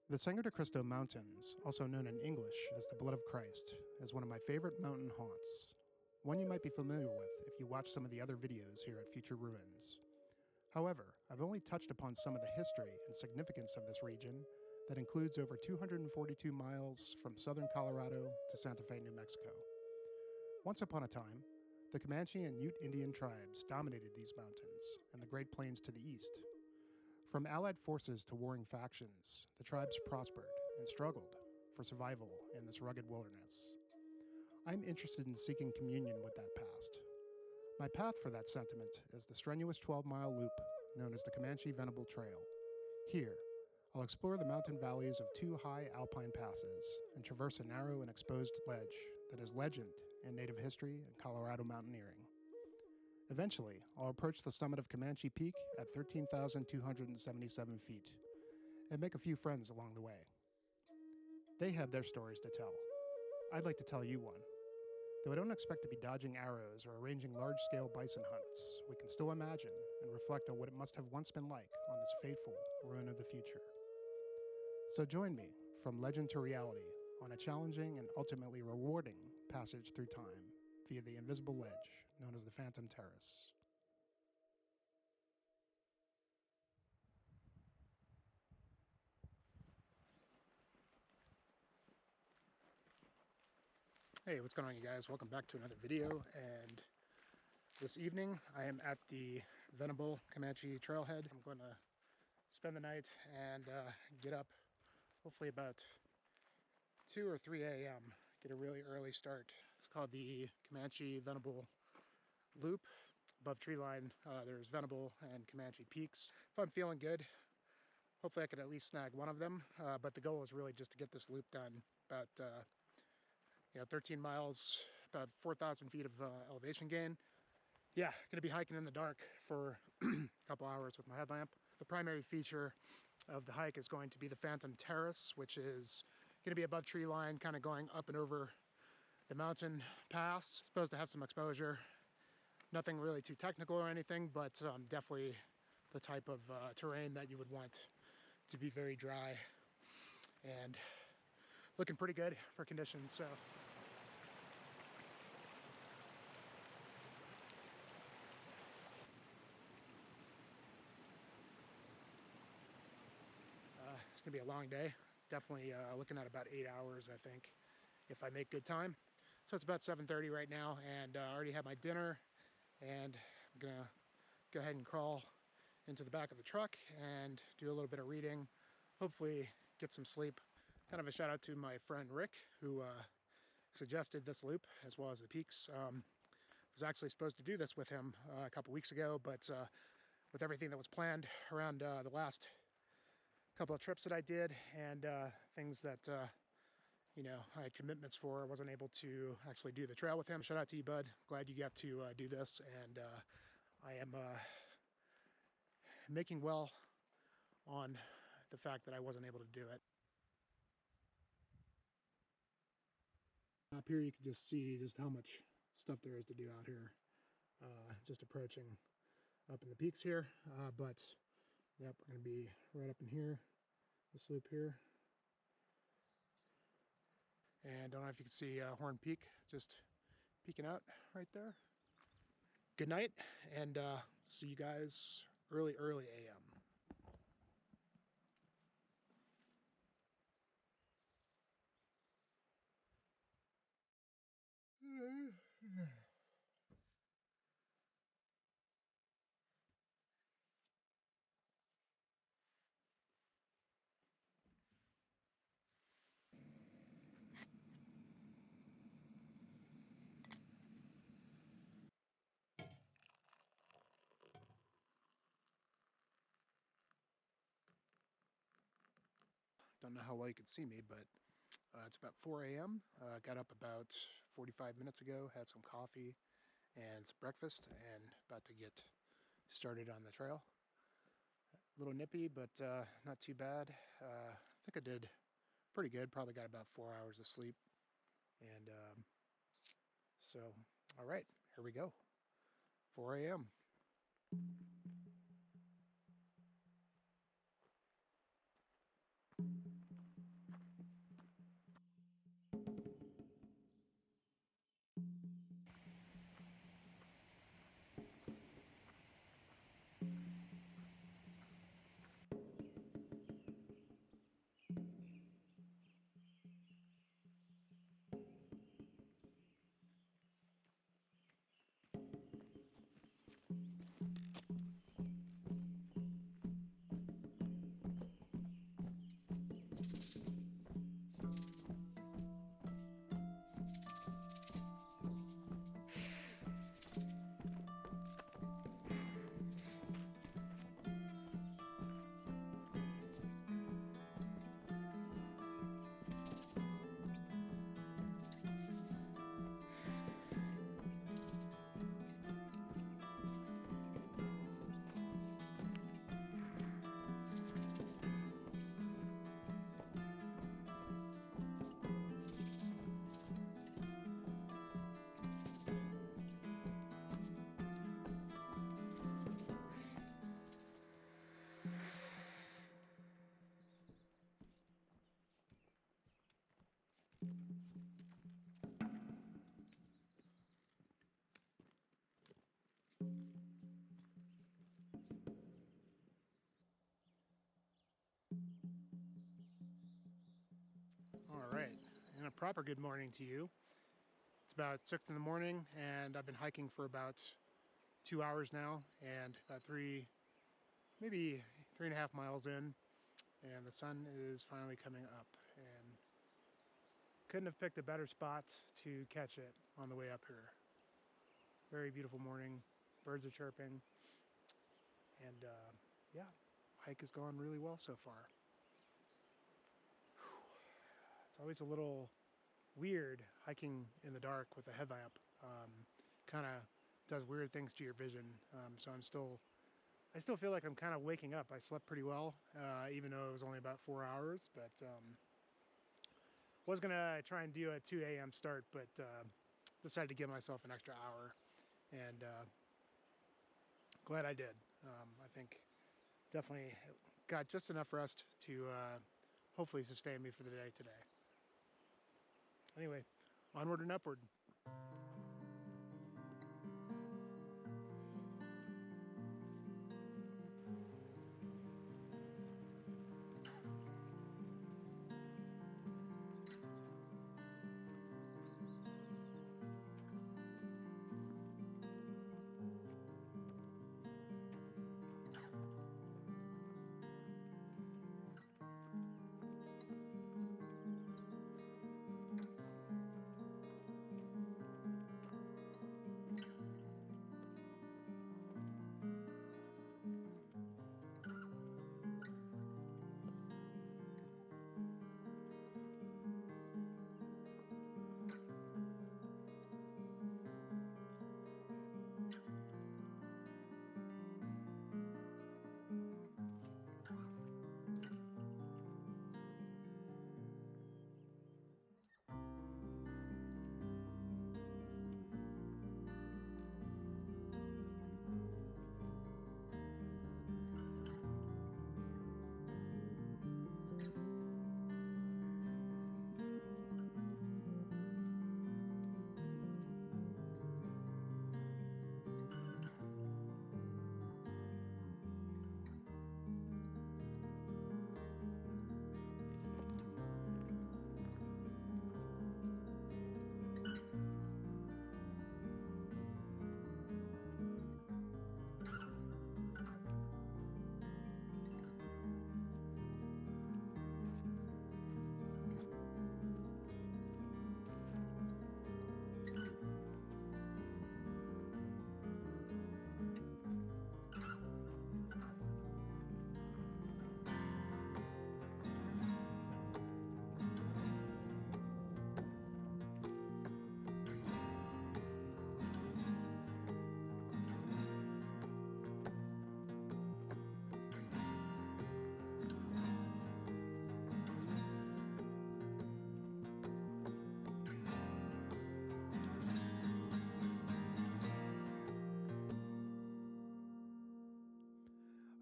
The Sangre de Cristo Mountains, also known in English as the Blood of Christ, is one of my favorite mountain haunts. One you might be familiar with if you watch some of the other videos here at Future Ruins. However, I've only touched upon some of the history and significance of this region that includes over 242 miles from southern Colorado to Santa Fe, New Mexico. Once upon a time, the Comanche and Ute Indian tribes dominated these mountains and the Great Plains to the east. From allied forces to warring factions, the tribes prospered and struggled for survival in this rugged wilderness. I'm interested in seeking communion with that past. My path for that sentiment is the strenuous 12-mile loop known as the Comanche-Venable Trail. Here, I'll explore the mountain valleys of two high alpine passes and traverse a narrow and exposed ledge that is legend in native history and Colorado mountaineering. Eventually, I'll approach the summit of Comanche Peak at 13,277 feet and make a few friends along the way. They have their stories to tell. I'd like to tell you one. Though I don't expect to be dodging arrows or arranging large-scale bison hunts, we can still imagine and reflect on what it must have once been like on this fateful ruin of the future. So join me, from legend to reality, on a challenging and ultimately rewarding passage through time via the invisible ledge known as the Phantom Terrace. Hey, what's going on, you guys? Welcome back to another video, and this evening I am at the Venable-Comanche Trailhead. I'm going to spend the night and get up hopefully about 2 or 3 a.m. Get a really early start. It's called the Comanche-Venable Loop. Above tree line, there's Venable and Comanche Peaks. If I'm feeling good, hopefully I could at least snag one of them, but the goal is really just to get this loop done. About 13 miles, about 4,000 feet of elevation gain. Yeah, gonna be hiking in the dark for a couple hours with my headlamp. The primary feature of the hike is going to be the Phantom Terrace, which is gonna be above tree line, kind of going up and over the mountain pass. It's supposed to have some exposure. Nothing really too technical or anything, but definitely the type of terrain that you would want to be very dry and looking pretty good for conditions. So it's gonna be a long day. Definitely looking at about 8 hours, I think, if I make good time. So it's about 7:30 right now, and I already had my dinner, and I'm gonna go ahead and crawl into the back of the truck and do a little bit of reading, hopefully get some sleep. Kind of a shout out to my friend Rick, who suggested this loop as well as the peaks. I was actually supposed to do this with him a couple weeks ago, but with everything that was planned around the last couple of trips that I did and things that I had commitments for, I wasn't able to actually do the trail with him. Shout out to you, bud. Glad you got to do this, and I am making well on the fact that I wasn't able to do it. Up here you can just see just how much stuff there is to do out here. Just approaching up in the peaks here, but yep, we're going to be right up in here, this loop here. And I don't know if you can see Horn Peak just peeking out right there. Good night, and see you guys early AM. Don't know how well you can see me, but it's about 4 a.m. Got up about 45 minutes ago, had some coffee and some breakfast, and about to get started on the trail. A little nippy, but not too bad. I think I did pretty good. Probably got about 4 hours of sleep. And so, all right, here we go. 4 a.m. proper good morning to you. It's about 6 in the morning, and I've been hiking for about 2 hours now, and about maybe 3.5 miles in, and the sun is finally coming up, and couldn't have picked a better spot to catch it on the way up here. Very beautiful morning, birds are chirping, and yeah, hike has gone really well so far. It's always a little weird hiking in the dark with a headlamp. Kind of does weird things to your vision. So I still feel like I'm kind of waking up. I slept pretty well, even though it was only about 4 hours. But was gonna try and do a 2 a.m. start, but decided to give myself an extra hour, and glad I did. I think definitely got just enough rest to hopefully sustain me for the day today. Anyway, onward and upward.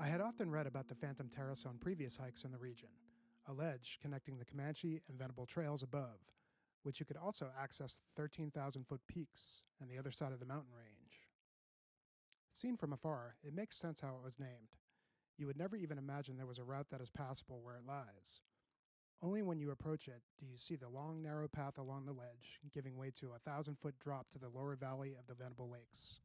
I had often read about the Phantom Terrace on previous hikes in the region, a ledge connecting the Comanche and Venable trails above, which you could also access the 13,000-foot peaks and the other side of the mountain range. Seen from afar, it makes sense how it was named. You would never even imagine there was a route that is passable where it lies. Only when you approach it do you see the long, narrow path along the ledge, giving way to a 1,000-foot drop to the lower valley of the Venable Lakes.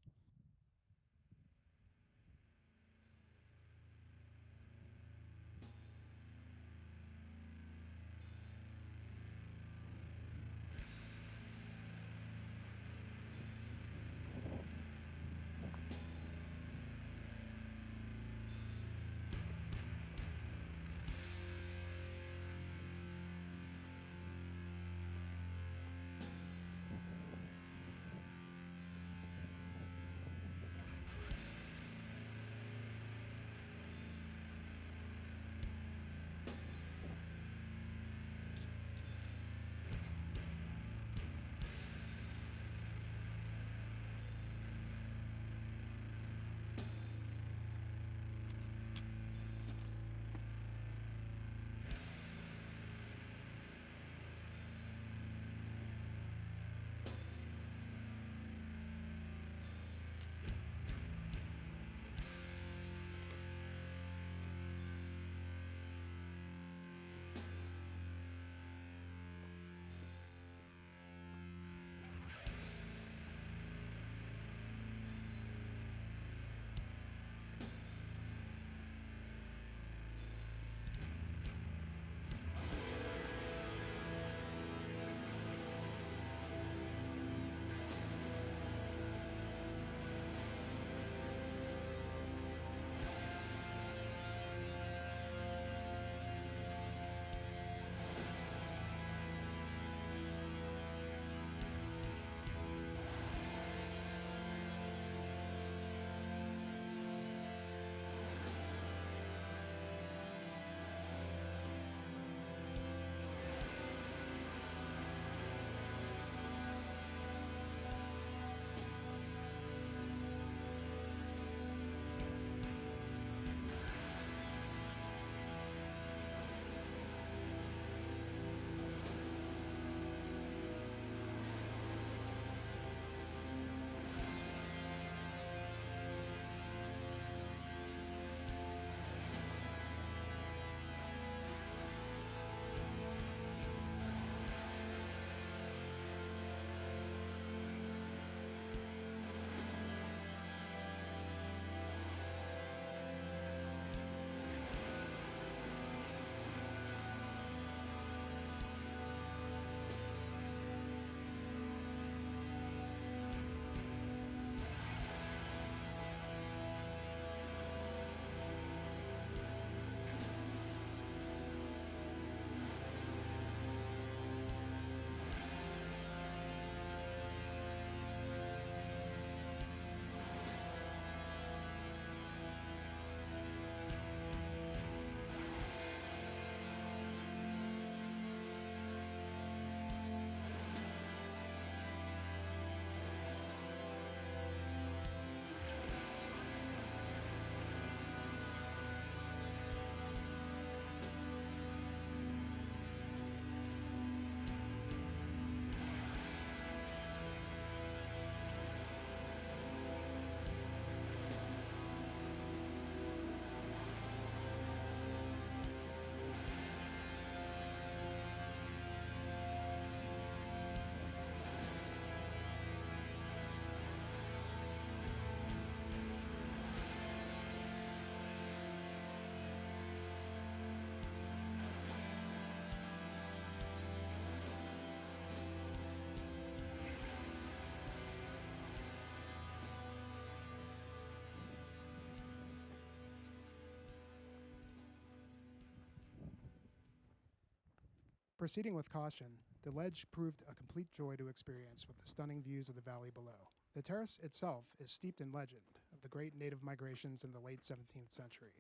Proceeding with caution, the ledge proved a complete joy to experience with the stunning views of the valley below. The terrace itself is steeped in legend of the great native migrations in the late 17th century.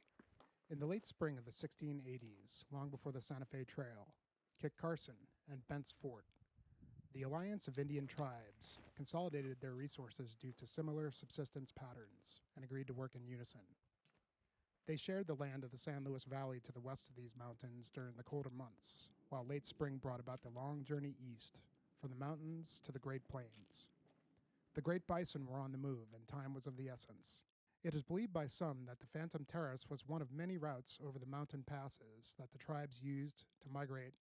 In the late spring of the 1680s, long before the Santa Fe Trail, Kit Carson and Bent's Fort, the alliance of Indian tribes consolidated their resources due to similar subsistence patterns and agreed to work in unison. They shared the land of the San Luis Valley to the west of these mountains during the colder months, while late spring brought about the long journey east, from the mountains to the Great Plains. The great bison were on the move, and time was of the essence. It is believed by some that the Phantom Terrace was one of many routes over the mountain passes that the tribes used to migrate,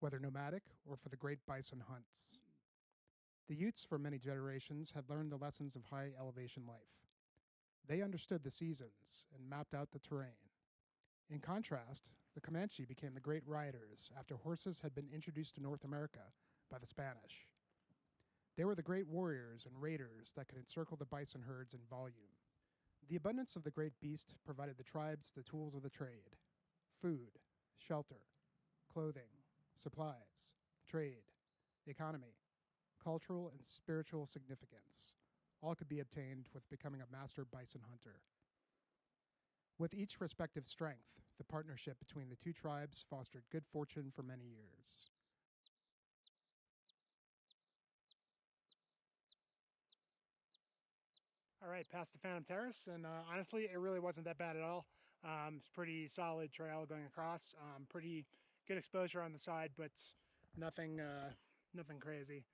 whether nomadic or for the great bison hunts. The Utes for many generations had learned the lessons of high elevation life. They understood the seasons and mapped out the terrain. In contrast, the Comanche became the great riders after horses had been introduced to North America by the Spanish. They were the great warriors and raiders that could encircle the bison herds in volume. The abundance of the great beast provided the tribes the tools of the trade: food, shelter, clothing, supplies, trade, economy, cultural and spiritual significance. All could be obtained with becoming a master bison hunter. With each respective strength, the partnership between the two tribes fostered good fortune for many years. All right, past the Phantom Terrace, and honestly, it really wasn't that bad at all. It's pretty solid trail going across. Pretty good exposure on the side, but nothing crazy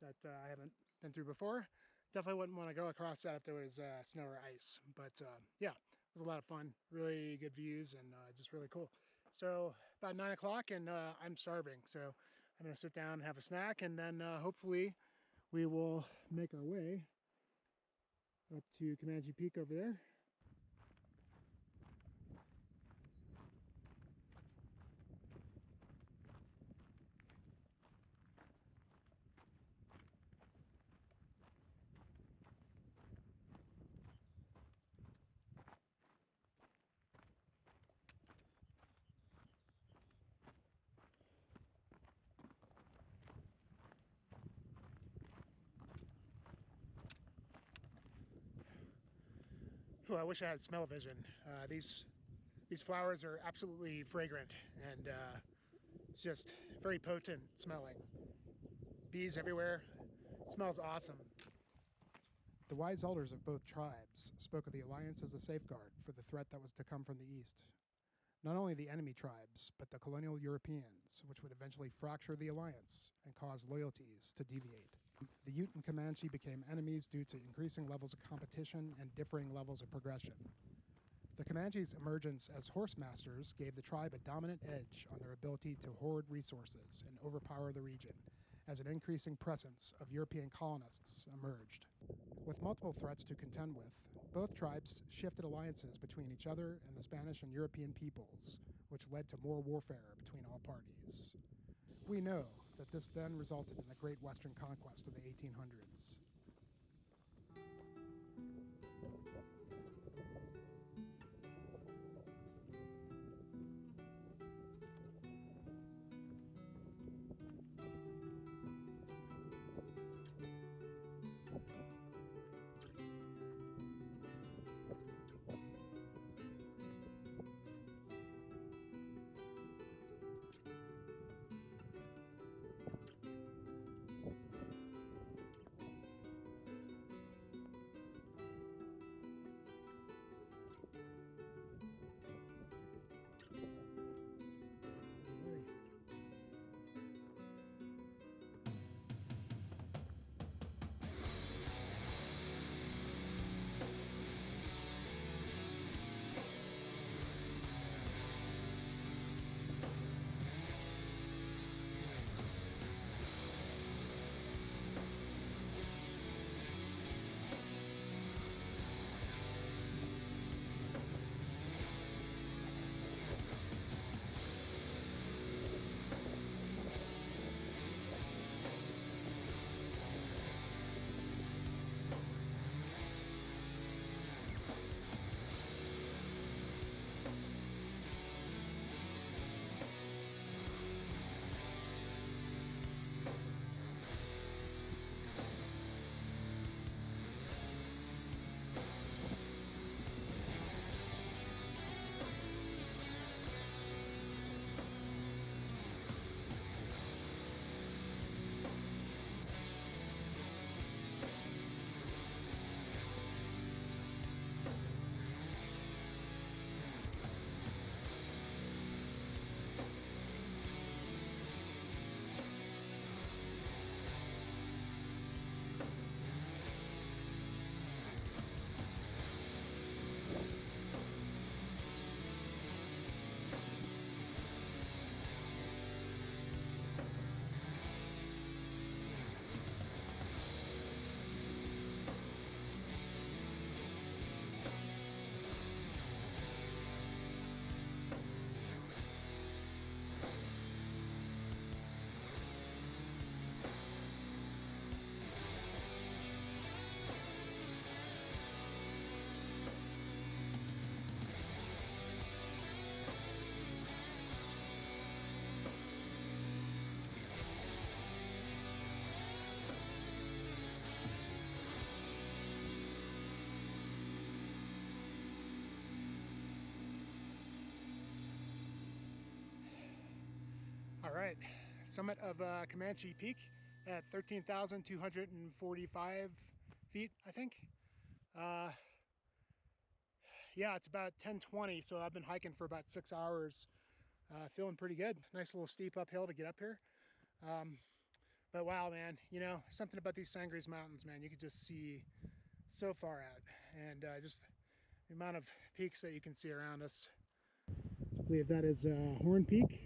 that I haven't been through before. Definitely wouldn't want to go across that if there was snow or ice. But yeah, it was a lot of fun. Really good views and just really cool. So about 9 o'clock, and I'm starving, so I'm gonna sit down and have a snack, and then hopefully we will make our way up to Comanche Peak over there. Ooh, I wish I had smell vision. These flowers are absolutely fragrant and just very potent smelling. Bees everywhere. It smells awesome. The wise elders of both tribes spoke of the alliance as a safeguard for the threat that was to come from the east. Not only the enemy tribes, but the colonial Europeans, which would eventually fracture the alliance and cause loyalties to deviate. The Ute and Comanche became enemies due to increasing levels of competition and differing levels of progression. The Comanche's emergence as horse masters gave the tribe a dominant edge on their ability to hoard resources and overpower the region, as an increasing presence of European colonists emerged. With multiple threats to contend with, both tribes shifted alliances between each other and the Spanish and European peoples, which led to more warfare between all parties. We know that this then resulted in the Great Western Conquest of the 1800s. All right, summit of Comanche Peak at 13,245 feet, I think. Yeah, it's about 10:20, so I've been hiking for about 6 hours. Feeling pretty good. Nice little steep uphill to get up here. But wow, man, you know, something about these Sangre's mountains, man, you could just see so far out. And just the amount of peaks that you can see around us. I believe that is Horn Peak.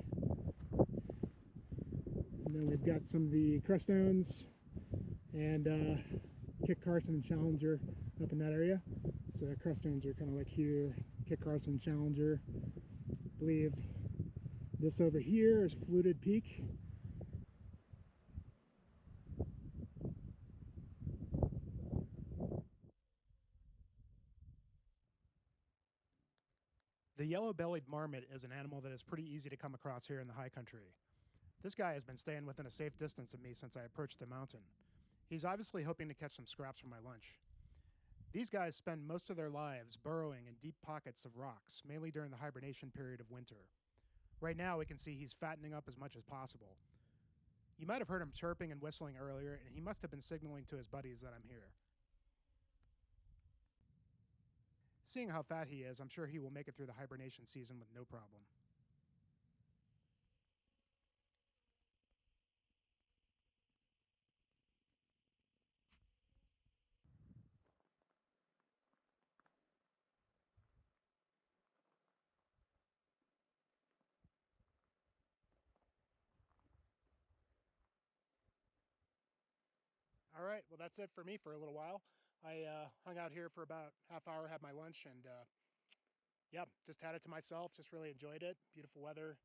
And then we've got some of the Crestones and Kit Carson and Challenger up in that area. So Crestones are kind of like here, Kit Carson, Challenger. I believe this over here is Fluted Peak. The yellow-bellied marmot is an animal that is pretty easy to come across here in the high country. This guy has been staying within a safe distance of me since I approached the mountain. He's obviously hoping to catch some scraps for my lunch. These guys spend most of their lives burrowing in deep pockets of rocks, mainly during the hibernation period of winter. Right now we can see he's fattening up as much as possible. You might have heard him chirping and whistling earlier, and he must have been signaling to his buddies that I'm here. Seeing how fat he is, I'm sure he will make it through the hibernation season with no problem. All right, well, that's it for me for a little while. I hung out here for about half hour, had my lunch, and yeah, just had it to myself. Just really enjoyed it. Beautiful weather.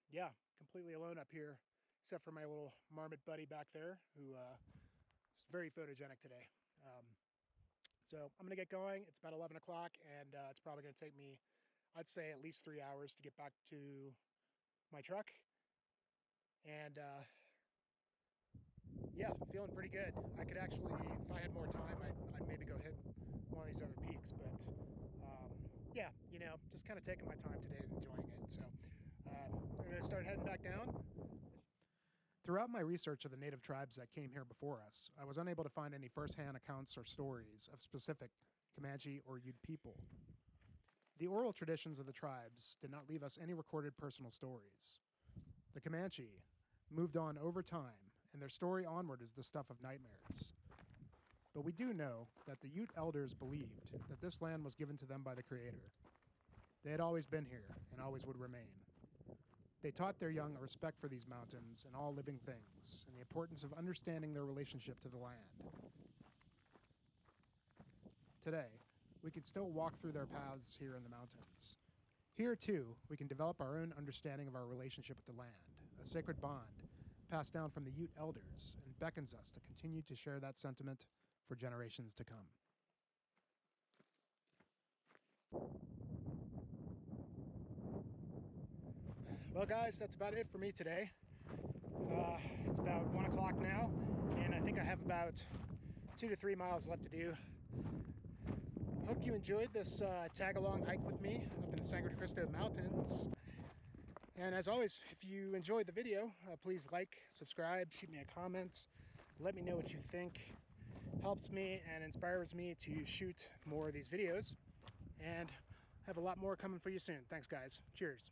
Yeah, completely alone up here, except for my little marmot buddy back there, who is very photogenic today. So I'm gonna get going. It's about 11 o'clock, and it's probably gonna take me, I'd say, at least 3 hours to get back to my truck. And yeah, feeling pretty good. I could actually, if I had more time, I'd maybe go hit one of these other peaks. But yeah, you know, just kind of taking my time today and enjoying it. So I'm going to start heading back down. Throughout my research of the native tribes that came here before us, I was unable to find any first-hand accounts or stories of specific Comanche or Ute people. The oral traditions of the tribes did not leave us any recorded personal stories. The Comanche moved on over time, and their story onward is the stuff of nightmares. But we do know that the Ute elders believed that this land was given to them by the Creator. They had always been here and always would remain. They taught their young a respect for these mountains and all living things, and the importance of understanding their relationship to the land. Today, we can still walk through their paths here in the mountains. Here, too, we can develop our own understanding of our relationship with the land, a sacred bond passed down from the Ute elders and beckons us to continue to share that sentiment for generations to come. Well, guys, that's about it for me today. It's about 1 o'clock now, and I think I have about 2 to 3 miles left to do. Hope you enjoyed this tag-along hike with me up in the Sangre Cristo Mountains. And as always, if you enjoyed the video, please like, subscribe, shoot me a comment, let me know what you think. Helps me and inspires me to shoot more of these videos, and have a lot more coming for you soon. Thanks, guys. Cheers.